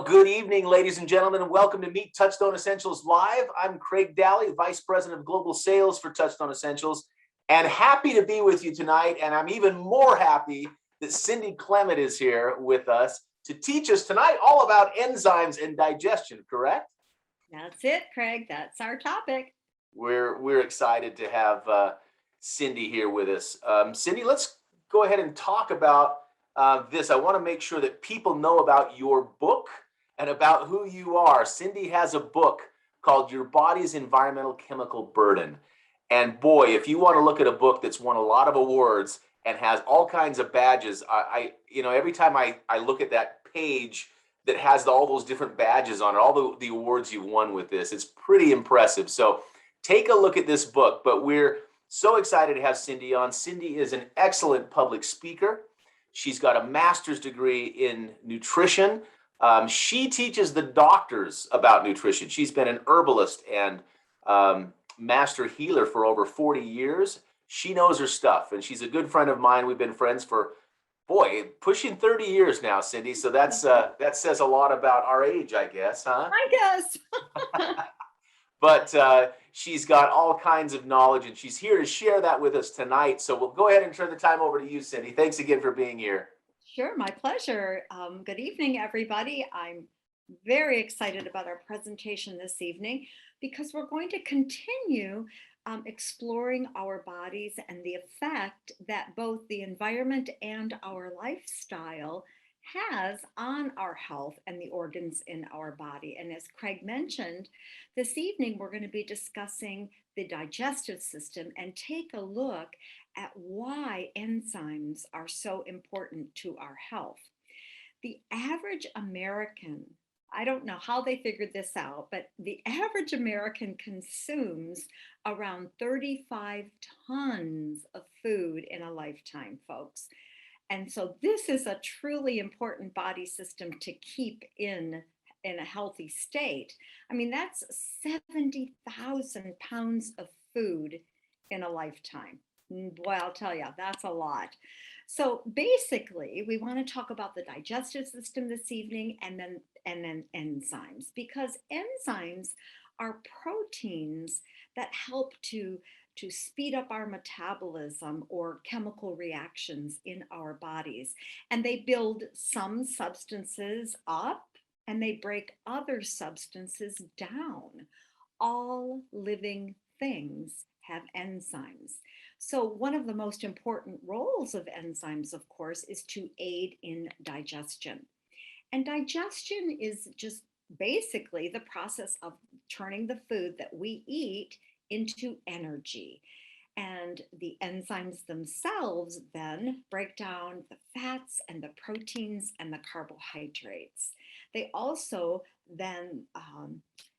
good evening, ladies and gentlemen, and welcome to Meet Touchstone Essentials Live. I'm Craig Dally, Vice President of Global Sales for Touchstone Essentials, and happy to be with you tonight. And I'm even more happy that Cindy Klement is here with us to teach us tonight all about enzymes and digestion, correct? That's it, Craig. That's our topic. We're excited to have Cindy here with us. Cindy, let's go ahead and talk about this. I want to make sure that people know about your book and about who you are. Cindy has a book called Your Body's Environmental Chemical Burden. And boy, if you want to look at a book that's won a lot of awards and has all kinds of badges, every time I look at that page that has all those different badges on it, all the awards you've won with this, it's pretty impressive. So take a look at this book. But we're so excited to have Cindy on. Cindy is an excellent public speaker. She's got a master's degree in nutrition. She teaches the doctors about nutrition. She's been an herbalist and master healer for over 40 years. She knows her stuff, and she's a good friend of mine. We've been friends for, pushing 30 years now, Cindy. So that says a lot about our age, I guess, huh? I guess. But she's got all kinds of knowledge, and she's here to share that with us tonight. So we'll go ahead and turn the time over to you, Cindy. Thanks again for being here. Sure, my pleasure. Good evening, everybody. I'm very excited about our presentation this evening because we're going to continue exploring our bodies and the effect that both the environment and our lifestyle has on our health and the organs in our body. And as Craig mentioned, this evening we're going to be discussing the digestive system and take a look at why enzymes are so important to our health. The average American, I don't know how they figured this out, but the average American consumes around 35 tons of food in a lifetime, folks. And so this is a truly important body system to keep in a healthy state. I mean, that's 70,000 pounds of food in a lifetime. Boy, I'll tell you, that's a lot. So basically, we want to talk about the digestive system this evening and then enzymes, because enzymes are proteins that help to speed up our metabolism or chemical reactions in our bodies. And they build some substances up and they break other substances down. All living things have enzymes. So one of the most important roles of enzymes, of course, is to aid in digestion. And digestion is just basically the process of turning the food that we eat into energy. And the enzymes themselves then break down the fats and the proteins and the carbohydrates. They also then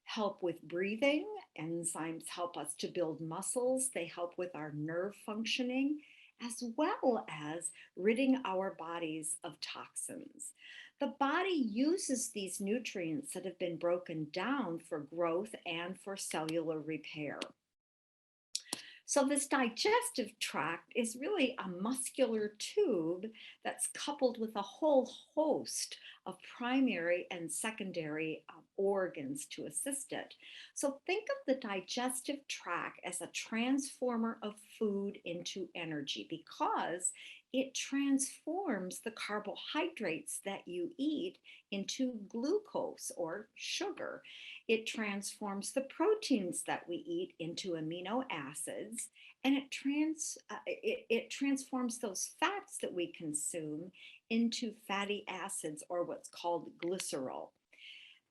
help with breathing. Enzymes help us to build muscles. They help with our nerve functioning, as well as ridding our bodies of toxins. The body uses these nutrients that have been broken down for growth and for cellular repair. So this digestive tract is really a muscular tube that's coupled with a whole host of primary and secondary organs to assist it. So think of the digestive tract as a transformer of food into energy, because it transforms the carbohydrates that you eat into glucose or sugar. It transforms the proteins that we eat into amino acids, and it transforms those fats that we consume into fatty acids, or what's called glycerol.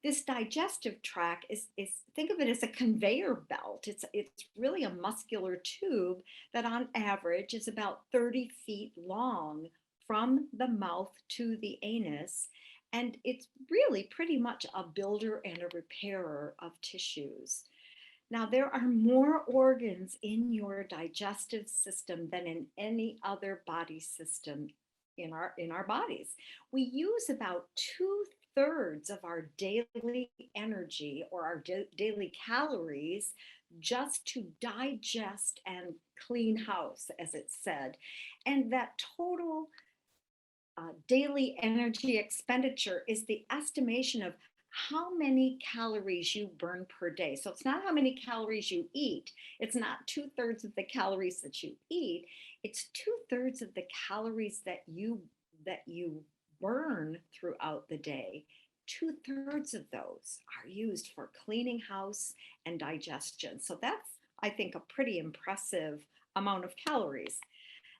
This digestive tract is think of it as a conveyor belt. It's really a muscular tube that on average is about 30 feet long from the mouth to the anus. And it's really pretty much a builder and a repairer of tissues. Now, there are more organs in your digestive system than in any other body system in our bodies. We use about 2/3 of our daily energy, or our daily calories, just to digest and clean house, as it's said. And that total daily energy expenditure is the estimation of how many calories you burn per day. So it's not how many calories you eat. It's not two-thirds of the calories that you eat. It's two-thirds of the calories that you burn throughout the day. Two-thirds of those are used for cleaning house and digestion. So that's, I think, a pretty impressive amount of calories.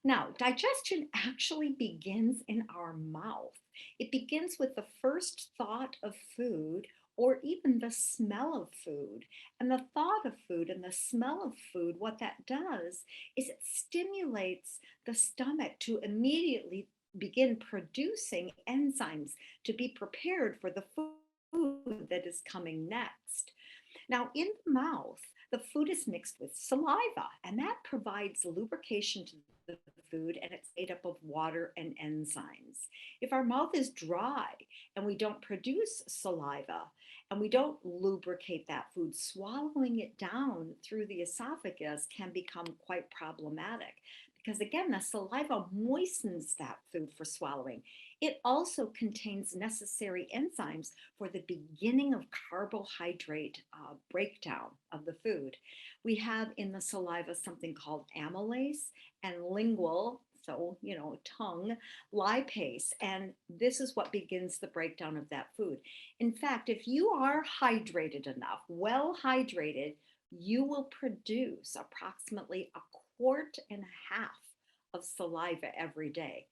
Now, digestion actually begins in our mouth. It begins with the first thought of food or even the smell of food. And the thought of food and the smell of food, what that does is it stimulates the stomach to immediately begin producing enzymes to be prepared for the food that is coming next. Now, in the mouth, the food is mixed with saliva, and that provides lubrication to the food, and it's made up of water and enzymes. If our mouth is dry and we don't produce saliva and we don't lubricate that food, swallowing it down through the esophagus can become quite problematic because, again, the saliva moistens that food for swallowing. It also contains necessary enzymes for the beginning of carbohydrate breakdown of the food. We have in the saliva something called amylase and lingual, so, tongue, lipase. And this is what begins the breakdown of that food. In fact, if you are hydrated enough, well hydrated, you will produce approximately a quart and a half of saliva every day.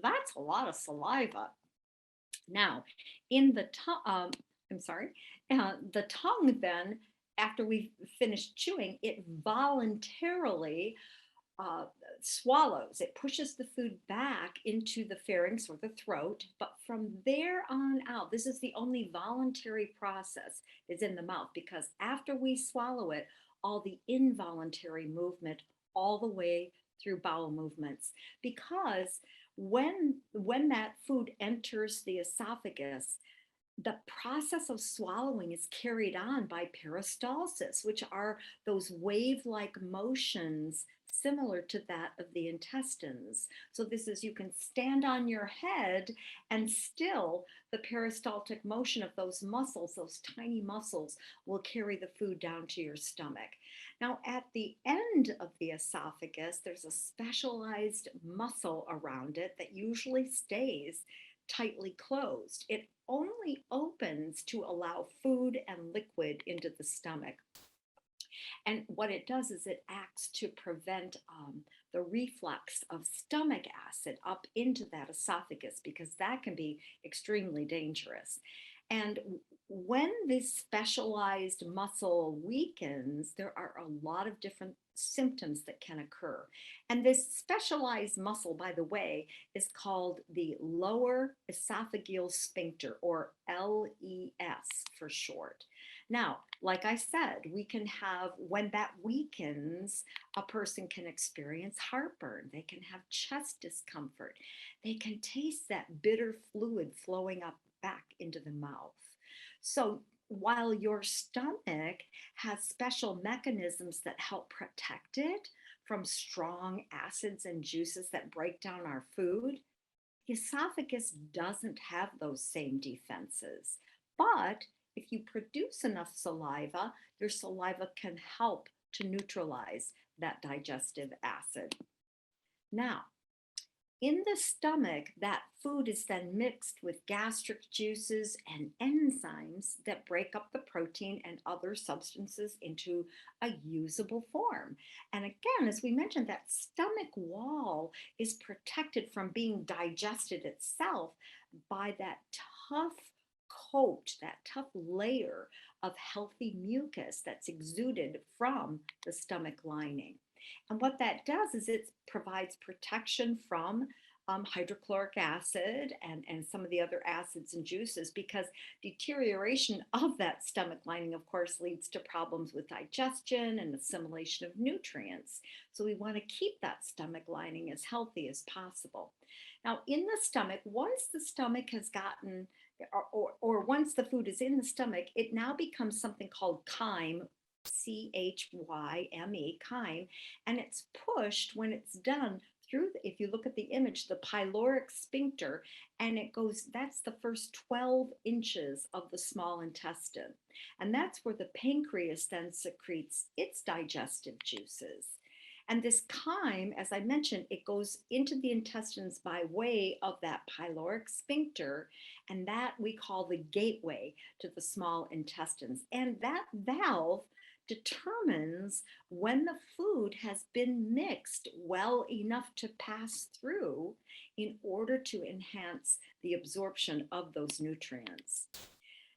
That's a lot of saliva. Now, in the tongue, I'm sorry, the tongue then, after we finish chewing, it voluntarily uh, swallows. It pushes the food back into the pharynx or the throat. But from there on out, this is the only voluntary process is in the mouth because after we swallow it, all the involuntary movement all the way through bowel movements because when that food enters the esophagus, the process of swallowing is carried on by peristalsis, which are those wave-like motions similar to that of the intestines. So this is, you can stand on your head and still the peristaltic motion of those muscles, those tiny muscles, will carry the food down to your stomach. Now, at the end of the esophagus, there's a specialized muscle around it that usually stays tightly closed. It only opens to allow food and liquid into the stomach. And what it does is it acts to prevent the reflux of stomach acid up into that esophagus because that can be extremely dangerous. And when this specialized muscle weakens, there are a lot of different symptoms that can occur. And this specialized muscle, by the way, is called the lower esophageal sphincter, or LES for short. Now, like I said, we can have, when that weakens, a person can experience heartburn. They can have chest discomfort. They can taste that bitter fluid flowing up back into the mouth. So while your stomach has special mechanisms that help protect it from strong acids and juices that break down our food, the esophagus doesn't have those same defenses. But if you produce enough saliva, your saliva can help to neutralize that digestive acid. Now, in the stomach, that food is then mixed with gastric juices and enzymes that break up the protein and other substances into a usable form. And again, as we mentioned, that stomach wall is protected from being digested itself by that tough coat, that tough layer of healthy mucus that's exuded from the stomach lining. And what that does is it provides protection from hydrochloric acid and some of the other acids and juices, because deterioration of that stomach lining, of course, leads to problems with digestion and assimilation of nutrients. So we want to keep that stomach lining as healthy as possible. Now, in the stomach, once the stomach has gotten, or once the food is in the stomach, it now becomes something called chyme, chyme, chyme, and it's pushed when it's done through, if you look at the image, the pyloric sphincter, and it goes, that's the first 12 inches of the small intestine. And that's where the pancreas then secretes its digestive juices. And this chyme, as I mentioned, it goes into the intestines by way of that pyloric sphincter, and that we call the gateway to the small intestines. And that valve determines when the food has been mixed well enough to pass through in order to enhance the absorption of those nutrients.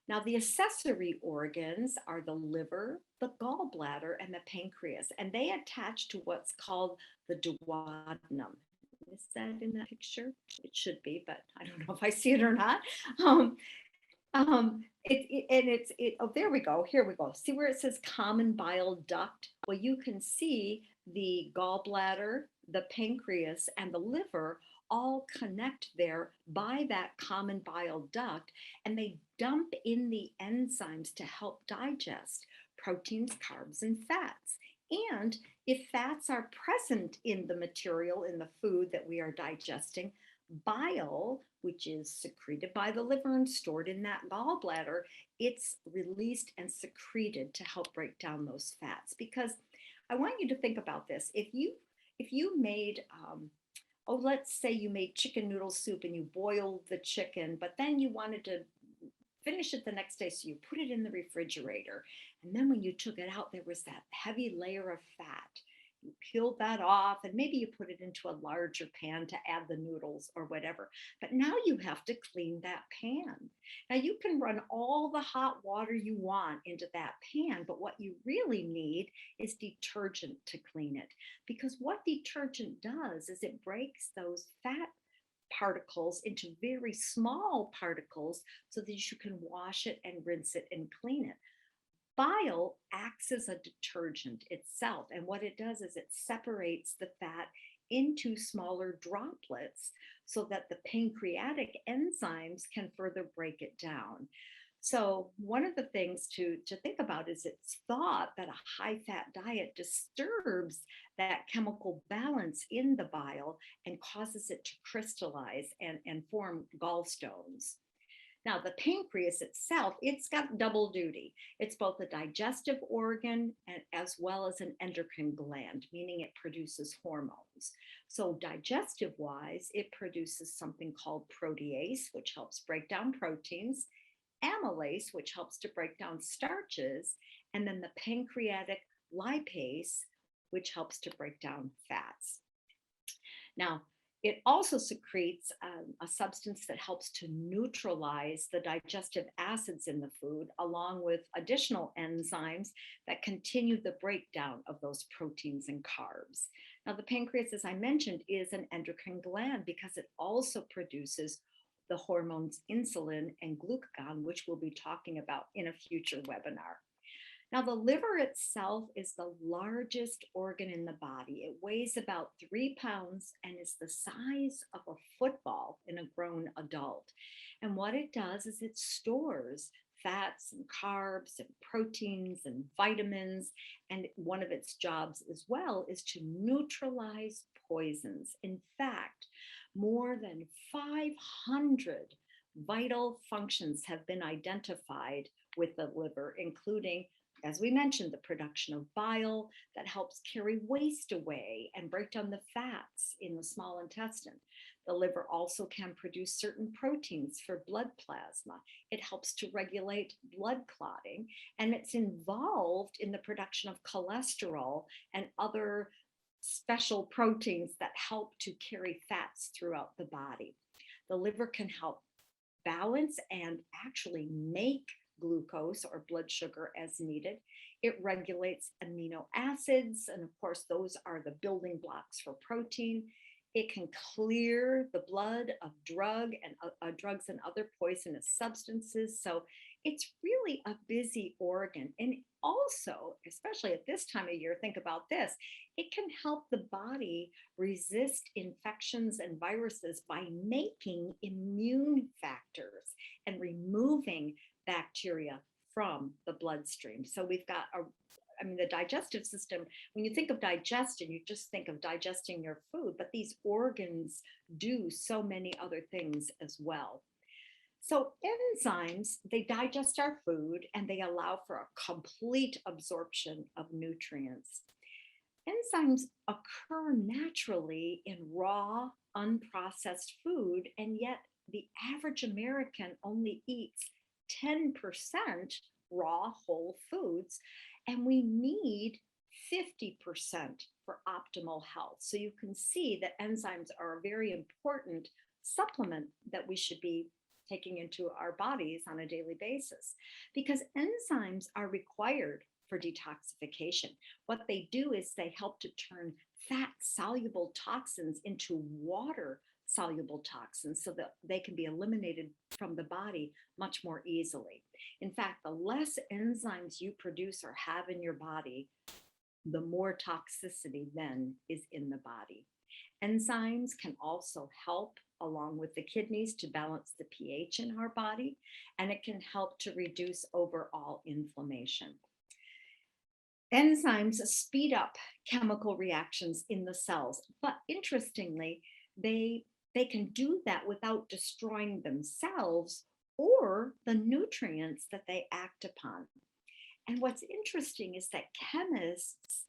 Now, the accessory organs are the liver, the gallbladder, and the pancreas, and they attach to what's called the duodenum. Is that in that picture? It should be, but I don't know if I see it or not. Oh, there we go. Here we go. See where it says common bile duct? Well, you can see the gallbladder, the pancreas, and the liver all connect there by that common bile duct, and they dump in the enzymes to help digest proteins, carbs, and fats. And if fats are present in the material, in the food that we are digesting, bile, which is secreted by the liver and stored in that gallbladder, it's released and secreted to help break down those fats. Because I want you to think about this. If you made let's say you made chicken noodle soup and you boiled the chicken, but then you wanted to finish it the next day, so you put it in the refrigerator, and then when you took it out, there was that heavy layer of fat. You peeled that off, and maybe you put it into a larger pan to add the noodles or whatever. But now you have to clean that pan. Now you can run all the hot water you want into that pan, but what you really need is detergent to clean it. Because what detergent does is it breaks those fat particles into very small particles so that you can wash it and rinse it and clean it. Bile acts as a detergent itself, and what it does is it separates the fat into smaller droplets so that the pancreatic enzymes can further break it down. So one of the things to think about is it's thought that a high fat diet disturbs that chemical balance in the bile and causes it to crystallize and form gallstones. Now, the pancreas itself, it's got double duty. It's both a digestive organ and as well as an endocrine gland, meaning it produces hormones. So digestive wise, it produces something called protease, which helps break down proteins, amylase, which helps to break down starches, and then the pancreatic lipase, which helps to break down fats. Now, it also secretes a substance that helps to neutralize the digestive acids in the food, along with additional enzymes that continue the breakdown of those proteins and carbs. Now, the pancreas, as I mentioned, is an endocrine gland because it also produces the hormones insulin and glucagon, which we'll be talking about in a future webinar. Now, the liver itself is the largest organ in the body. It weighs about 3 pounds and is the size of a football in a grown adult. And what it does is it stores fats and carbs and proteins and vitamins. And one of its jobs as well is to neutralize poisons. In fact, more than 500 vital functions have been identified with the liver, including, as we mentioned, the production of bile that helps carry waste away and break down the fats in the small intestine. The liver also can produce certain proteins for blood plasma. It helps to regulate blood clotting, and it's involved in the production of cholesterol and other special proteins that help to carry fats throughout the body. The liver can help balance and actually make glucose or blood sugar as needed. It regulates amino acids, and of course, those are the building blocks for protein. It can clear the blood of drugs and other poisonous substances. So it's really a busy organ. And also, especially at this time of year, think about this, it can help the body resist infections and viruses by making immune factors and removing bacteria from the bloodstream. So we've got I mean, the digestive system, when you think of digestion, you just think of digesting your food, but these organs do so many other things as well. So enzymes, they digest our food and they allow for a complete absorption of nutrients. Enzymes occur naturally in raw, unprocessed food, and yet the average American only eats 10% raw whole foods, and we need 50% for optimal health. So you can see that enzymes are a very important supplement that we should be taking into our bodies on a daily basis because enzymes are required for detoxification. What they do is they help to turn fat soluble toxins into water soluble toxins so that they can be eliminated from the body much more easily. In fact, the less enzymes you produce or have in your body, the more toxicity then is in the body. Enzymes can also help, along with the kidneys, to balance the pH in our body, and it can help to reduce overall inflammation. Enzymes speed up chemical reactions in the cells, but interestingly, they can do that without destroying themselves or the nutrients that they act upon. And what's interesting is that chemists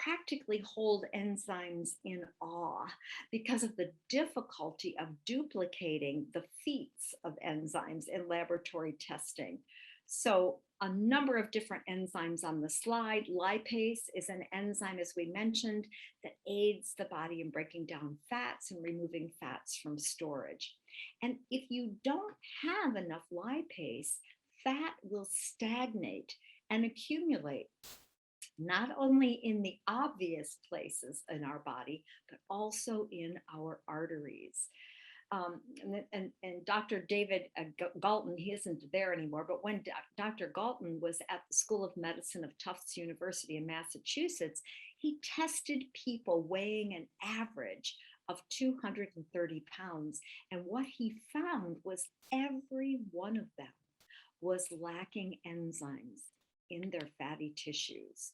practically hold enzymes in awe because of the difficulty of duplicating the feats of enzymes in laboratory testing. So a number of different enzymes on the slide. Lipase is an enzyme, as we mentioned, that aids the body in breaking down fats and removing fats from storage. And if you don't have enough lipase, fat will stagnate and accumulate, not only in the obvious places in our body, but also in our arteries. And Dr. David Galton, he isn't there anymore, but when Dr. Galton was at the School of Medicine of Tufts University in Massachusetts, he tested people weighing an average of 230 pounds. And what he found was every one of them was lacking enzymes in their fatty tissues.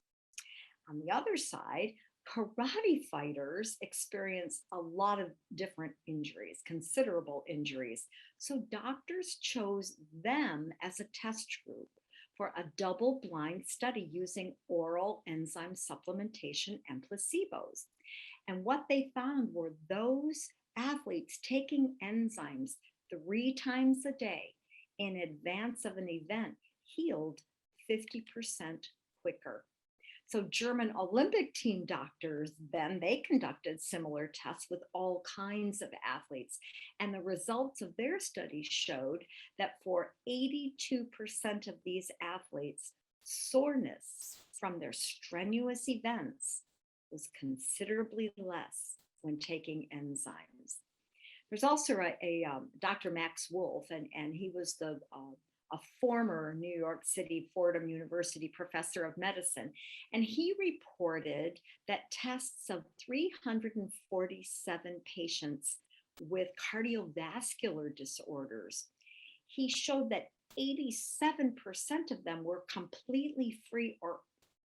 On the other side, karate fighters experience a lot of different injuries, considerable injuries. So doctors chose them as a test group for a double-blind study using oral enzyme supplementation and placebos. And what they found were those athletes taking enzymes 3 times a day in advance of an event healed 50% quicker. So German Olympic team doctors, then they conducted similar tests with all kinds of athletes. And the results of their studies showed that for 82% of these athletes, soreness from their strenuous events was considerably less when taking enzymes. There's also a Dr. Max Wolf, and he was a former New York City Fordham University professor of medicine. And he reported that tests of 347 patients with cardiovascular disorders, he showed that 87% of them were completely free or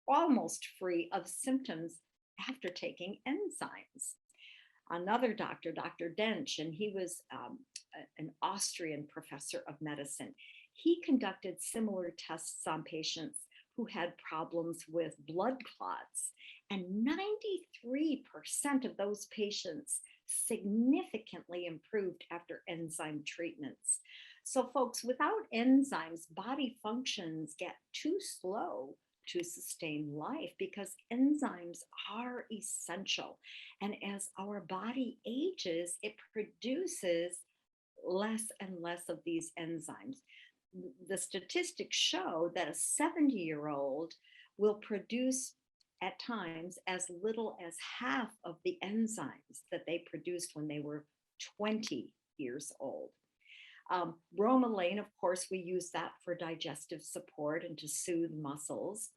almost free of symptoms after taking enzymes. Another doctor, Dr. Dench, and he was an Austrian professor of medicine. He conducted similar tests on patients who had problems with blood clots, and 93% of those patients significantly improved after enzyme treatments. So folks, without enzymes, body functions get too slow to sustain life because enzymes are essential. And as our body ages, it produces less and less of these enzymes. The statistics show that a 70-year-old will produce at times as little as half of the enzymes that they produced when they were 20 years old. Bromelain, of course, we use that for digestive support and to soothe muscles.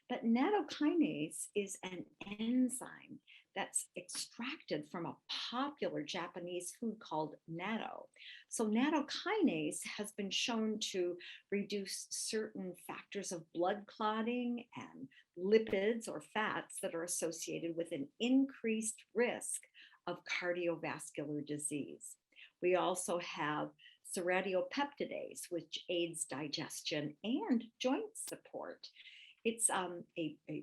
But nanokinase is an enzyme that's extracted from a popular Japanese food called natto. So nattokinase has been shown to reduce certain factors of blood clotting and lipids or fats that are associated with an increased risk of cardiovascular disease. We also have serratiopeptidase, which aids digestion and joint support. It's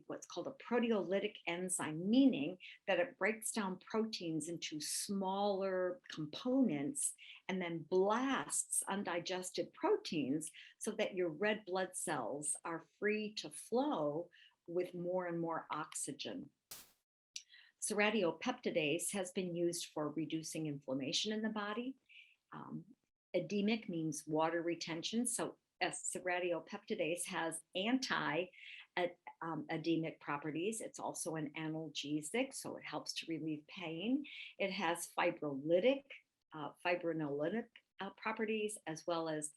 what's called a proteolytic enzyme, meaning that it breaks down proteins into smaller components and then blasts undigested proteins so that your red blood cells are free to flow with more and more oxygen. Serratiopeptidase has been used for reducing inflammation in the body. Edemic means water retention. So serratiopeptidase has anti-edemic properties. It's also an analgesic, so it helps to relieve pain. It has fibrinolytic properties, as well as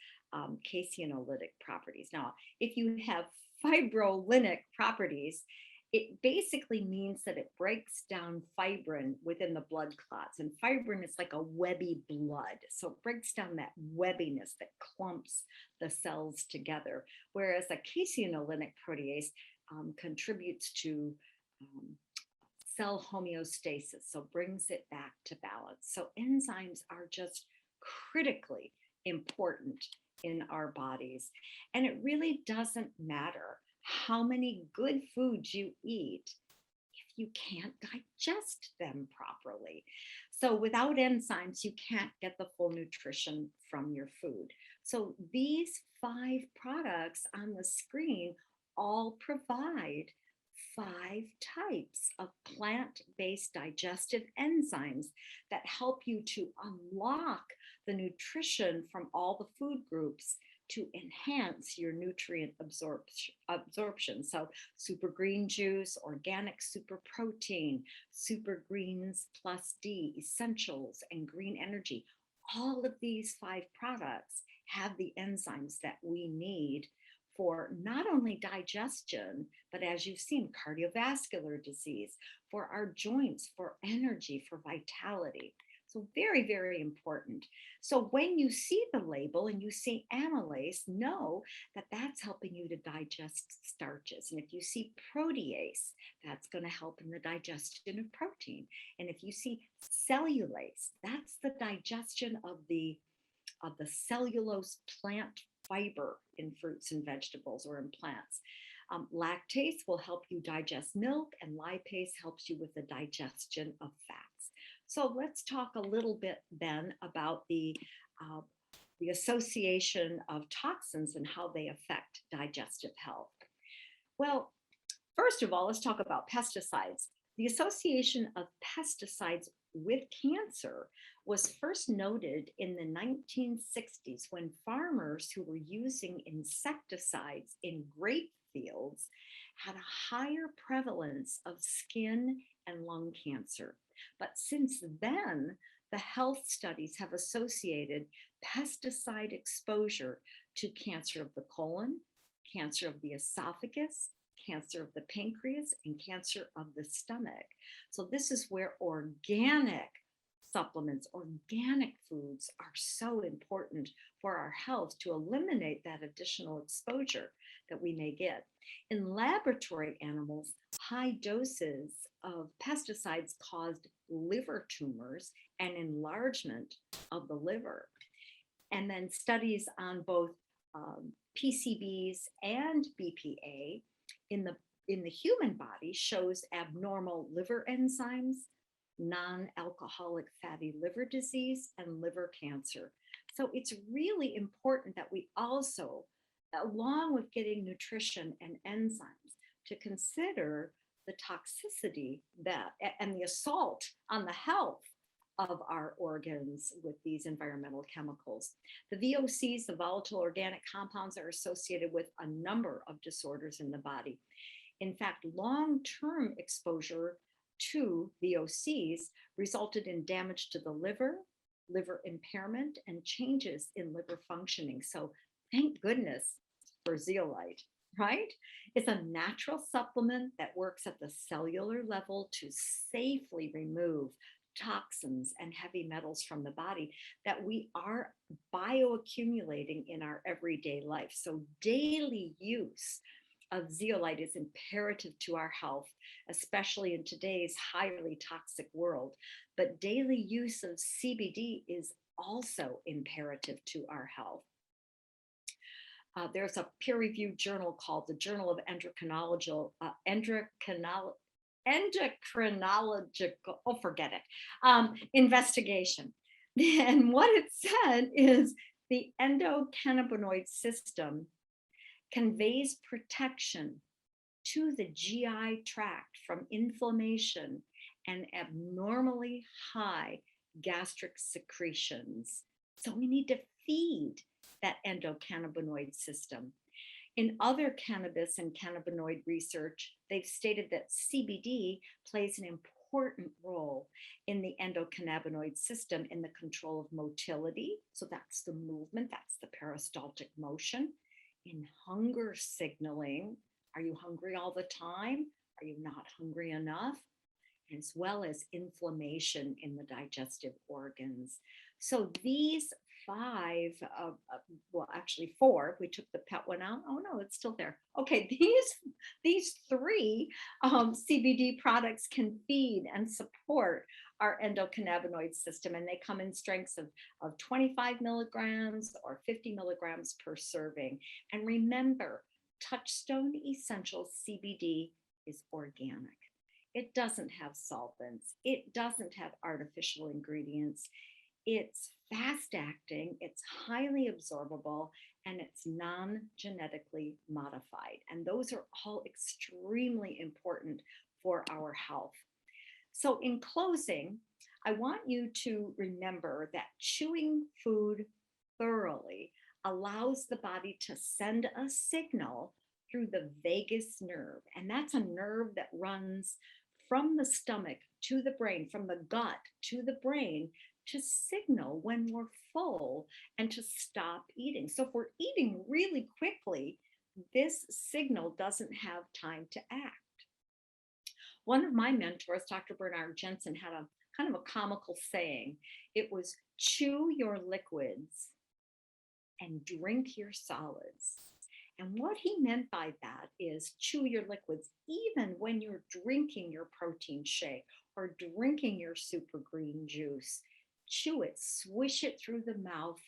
caseinolytic properties. Now, if you have fibrinolytic properties, it basically means that it breaks down fibrin within the blood clots. And fibrin is like a webby blood. So it breaks down that webbiness that clumps the cells together. Whereas a caseinolytic protease contributes to cell homeostasis, so brings it back to balance. So enzymes are just critically important in our bodies. And it really doesn't matter how many good foods you eat if you can't digest them properly. So without enzymes, you can't get the full nutrition from your food. So these 5 products on the screen all provide 5 types of plant-based digestive enzymes that help you to unlock the nutrition from all the food groups to enhance your nutrient absorption. So super green juice, organic super protein, super greens plus D, essentials, and green energy. All of these 5 products have the enzymes that we need for not only digestion, but as you've seen, cardiovascular disease, for our joints, for energy, for vitality. So very, very important. So when you see the label and you see amylase, know that that's helping you to digest starches. And if you see protease, that's going to help in the digestion of protein. And if you see cellulase, that's the digestion of the cellulose plant fiber in fruits and vegetables or in plants. Lactase will help you digest milk, and lipase helps you with the digestion of fats. So let's talk a little bit then about the association of toxins and how they affect digestive health. Well, first of all, let's talk about pesticides. The association of pesticides with cancer was first noted in the 1960s when farmers who were using insecticides in grape fields had a higher prevalence of skin and lung cancer. But since then, the health studies have associated pesticide exposure to cancer of the colon, cancer of the esophagus, cancer of the pancreas, and cancer of the stomach. So this is where organic supplements, organic foods are so important for our health to eliminate that additional exposure that we may get. In laboratory animals, high doses of pesticides caused liver tumors and enlargement of the liver. And then studies on both PCBs and BPA in the human body shows abnormal liver enzymes, non-alcoholic fatty liver disease, and liver cancer. So it's really important that we also, along with getting nutrition and enzymes, to consider the toxicity that and the assault on the health of our organs with these environmental chemicals. The VOCs, the volatile organic compounds, are associated with a number of disorders in the body. In fact, long-term exposure to VOCs resulted in damage to the liver, liver impairment, and changes in liver functioning. So thank goodness for zeolite. right? It's a natural supplement that works at the cellular level to safely remove toxins and heavy metals from the body that we are bioaccumulating in our everyday life. So, daily use of zeolite is imperative to our health, especially in today's highly toxic world. But daily use of CBD is also imperative to our health. There's a peer-reviewed journal called the Journal of Endocrinological, oh, forget it, investigation. And what it said is the endocannabinoid system conveys protection to the GI tract from inflammation and abnormally high gastric secretions. So we need to feed that endocannabinoid system. In other cannabis and cannabinoid research, they've stated that CBD plays an important role in the endocannabinoid system in the control of motility. So that's the movement, that's the peristaltic motion. In hunger signaling, are you hungry all the time? Are you not hungry enough? As well as inflammation in the digestive organs. So these five, well, actually four, we took the pet one out. Oh no, it's still there. Okay, these three CBD products can feed and support our endocannabinoid system, and they come in strengths of 25 milligrams or 50 milligrams per serving. And remember, Touchstone Essential CBD is organic. It doesn't have solvents. It doesn't have artificial ingredients. It's fast acting, it's highly absorbable, and it's non-genetically modified. And those are all extremely important for our health. So in closing, I want you to remember that chewing food thoroughly allows the body to send a signal through the vagus nerve. And that's a nerve that runs from the stomach to the brain, from the gut to the brain, to signal when we're full and to stop eating. So if we're eating really quickly, this signal doesn't have time to act. One of my mentors, Dr. Bernard Jensen, had a kind of a comical saying. It was, chew your liquids and drink your solids. And what he meant by that is chew your liquids even when you're drinking your protein shake or drinking your super green juice. Chew it, swish it through the mouth,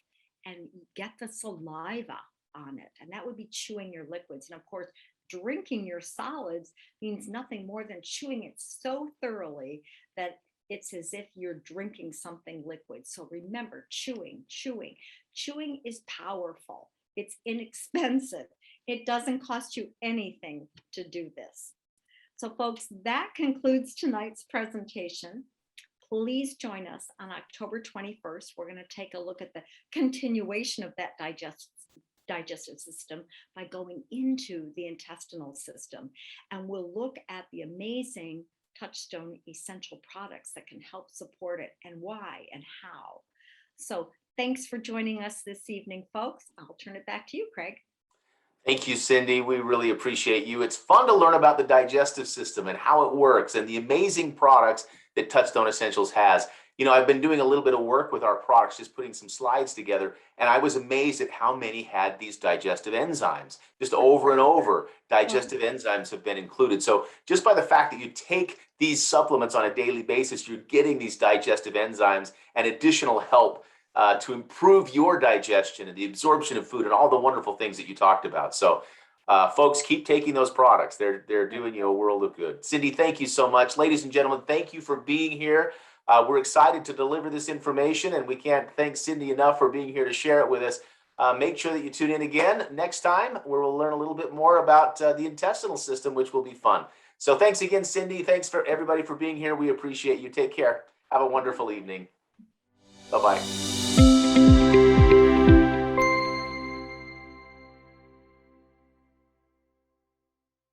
and get the saliva on it. And that would be chewing your liquids. And of course, drinking your solids means nothing more than chewing it so thoroughly that it's as if you're drinking something liquid. So remember, chewing is powerful. It's inexpensive. It doesn't cost you anything to do this. So folks, that concludes tonight's presentation. Please join us on October 21st. We're going to take a look at the continuation of that digestive system by going into the intestinal system. And we'll look at the amazing Touchstone essential products that can help support it and why and how. So thanks for joining us this evening, folks. I'll turn it back to you, Craig. Thank you, Cindy. We really appreciate you. It's fun to learn about the digestive system and how it works and the amazing products that Touchstone Essentials has. You know, I've been doing a little bit of work with our products, just putting some slides together, and I was amazed at how many had these digestive enzymes. Just over and over, digestive enzymes have been included. So just by the fact that you take these supplements on a daily basis, you're getting these digestive enzymes and additional help to improve your digestion and the absorption of food and all the wonderful things that you talked about. So folks, keep taking those products. They're doing you a world of good. Cindy, thank you so much. Ladies and gentlemen, thank you for being here. We're excited to deliver this information, and we can't thank Cindy enough for being here to share it with us. Make sure that you tune in again next time, where we'll learn a little bit more about the intestinal system, which will be fun. So thanks again, Cindy. Thanks for everybody for being here. We appreciate you. Take care. Have a wonderful evening. Bye-bye.